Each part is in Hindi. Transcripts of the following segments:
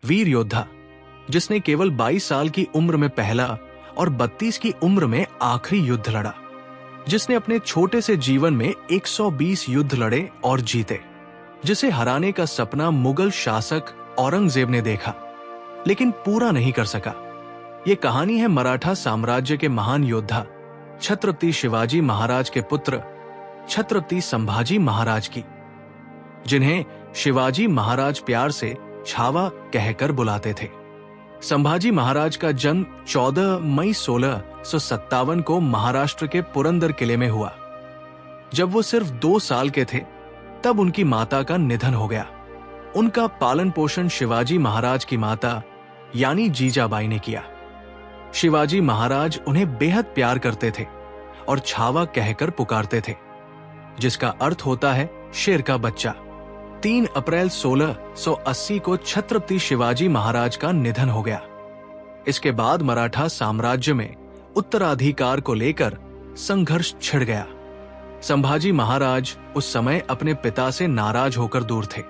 वीर योद्धा जिसने केवल 22 साल की उम्र में पहला और 32 की उम्र में आखिरी युद्ध लड़ा, जिसने अपने छोटे से जीवन में 120 युद्ध लड़े और जीते, जिसे हराने का सपना मुगल शासक औरंगजेब ने देखा लेकिन पूरा नहीं कर सका। ये कहानी है मराठा साम्राज्य के महान योद्धा छत्रपति शिवाजी महाराज के पुत्र छत्रपति संभाजी महाराज की, जिन्हें शिवाजी महाराज प्यार से छावा कहकर बुलाते थे। संभाजी महाराज का जन्म 14 मई 1657 को महाराष्ट्र के पुरंदर किले में हुआ। जब वो सिर्फ 2 साल के थे तब उनकी माता का निधन हो गया। उनका पालन पोषण शिवाजी महाराज की माता यानी जीजाबाई ने किया। शिवाजी महाराज उन्हें बेहद प्यार करते थे और छावा कहकर पुकारते थे, जिसका अर्थ होता है शेर का बच्चा। 3 अप्रैल 1680 को छत्रपति शिवाजी महाराज का निधन हो गया। इसके बाद मराठा साम्राज्य में उत्तराधिकार को लेकर संघर्ष छिड़ गया। संभाजी महाराज उस समय अपने पिता से नाराज होकर दूर थे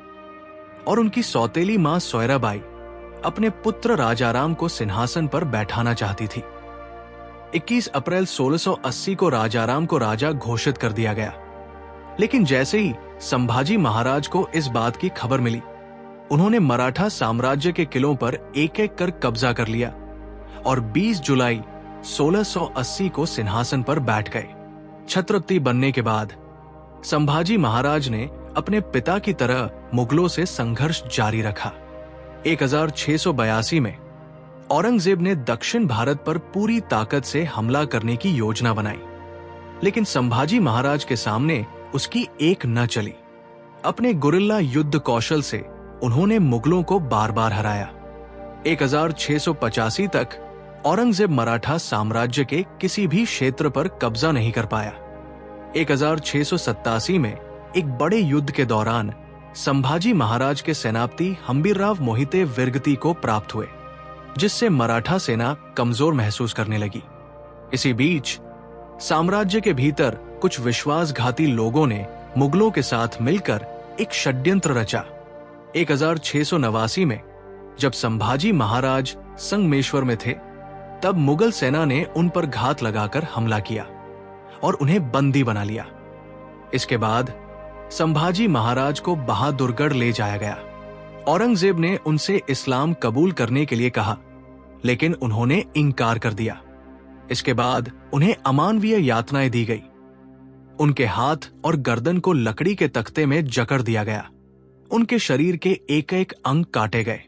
और उनकी सौतेली मां सोयराबाई अपने पुत्र राजाराम को सिंहासन पर बैठाना चाहती थी। 21 अप्रैल 1680 को राजाराम को राजा घोषित कर दिया गया, लेकिन जैसे ही संभाजी महाराज को इस बात की खबर मिली, उन्होंने मराठा साम्राज्य के किलों पर एक एक कर कब्जा कर लिया और 20 जुलाई 1680 को सिंहासन पर बैठ गए। छत्रपति बनने के बाद संभाजी महाराज ने अपने पिता की तरह मुगलों से संघर्ष जारी रखा। 1682 में औरंगजेब ने दक्षिण भारत पर पूरी ताकत से हमला करने की योजना बनाई, लेकिन संभाजी महाराज के सामने उसकी एक न चली। अपने गुरिल्ला युद्ध कौशल से उन्होंने मुगलों को बार बार हराया। 1685 तक औरंगजेब मराठा साम्राज्य के किसी भी क्षेत्र पर कब्जा नहीं कर पाया। 1687 में एक बड़े युद्ध के दौरान संभाजी महाराज के सेनापति हंबीरराव मोहिते विरगती को प्राप्त हुए, जिससे मराठा सेना कमजोर महसूस करने लगी। इसी बीच साम्राज्य के भीतर कुछ विश्वासघाती लोगों ने मुगलों के साथ मिलकर एक षड्यंत्र रचा। 1689 में जब संभाजी महाराज संगमेश्वर में थे, तब मुगल सेना ने उन पर घात लगाकर हमला किया और उन्हें बंदी बना लिया। इसके बाद संभाजी महाराज को बहादुरगढ़ ले जाया गया। औरंगजेब ने उनसे इस्लाम कबूल करने के लिए कहा, लेकिन उन्होंने इनकार कर दिया। इसके बाद उन्हें अमानवीय यातनाएं दी गई। उनके हाथ और गर्दन को लकड़ी के तख्ते में जकड़ दिया गया। उनके शरीर के एक एक अंग काटे गए।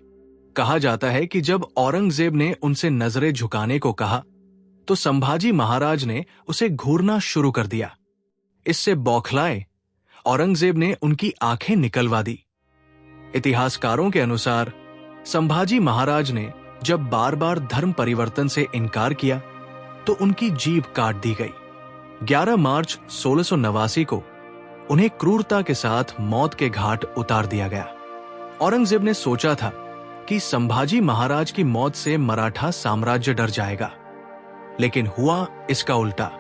कहा जाता है कि जब औरंगजेब ने उनसे नजरें झुकाने को कहा, तो संभाजी महाराज ने उसे घूरना शुरू कर दिया। इससे बौखलाए औरंगजेब ने उनकी आंखें निकलवा दी। इतिहासकारों के अनुसार संभाजी महाराज ने जब बार बार धर्म परिवर्तन से इनकार किया, तो उनकी जीभ काट दी गई। 11 मार्च 1689 को उन्हें क्रूरता के साथ मौत के घाट उतार दिया गया। औरंगजेब ने सोचा था कि संभाजी महाराज की मौत से मराठा साम्राज्य डर जाएगा, लेकिन हुआ इसका उल्टा।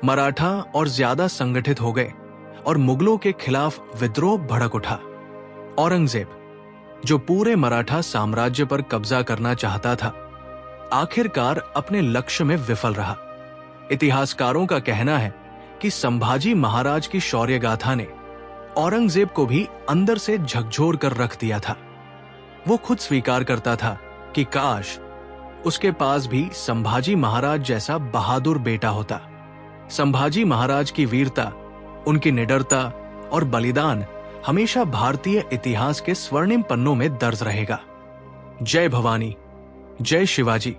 मराठा और ज्यादा संगठित हो गए और मुगलों के खिलाफ विद्रोह भड़क उठा। औरंगजेब, जो पूरे मराठा साम्राज्य पर कब्जा करना चाहता था, आखिरकार अपने लक्ष्य में विफल रहा। इतिहासकारों का कहना है कि संभाजी महाराज की शौर्य गाथा ने औरंगजेब को भी अंदर से झकझोर कर रख दिया था। वो खुद स्वीकार करता था कि काश उसके पास भी संभाजी महाराज जैसा बहादुर बेटा होता। संभाजी महाराज की वीरता, उनकी निडरता और बलिदान हमेशा भारतीय इतिहास के स्वर्णिम पन्नों में दर्ज रहेगा। जय भवानी, जय शिवाजी।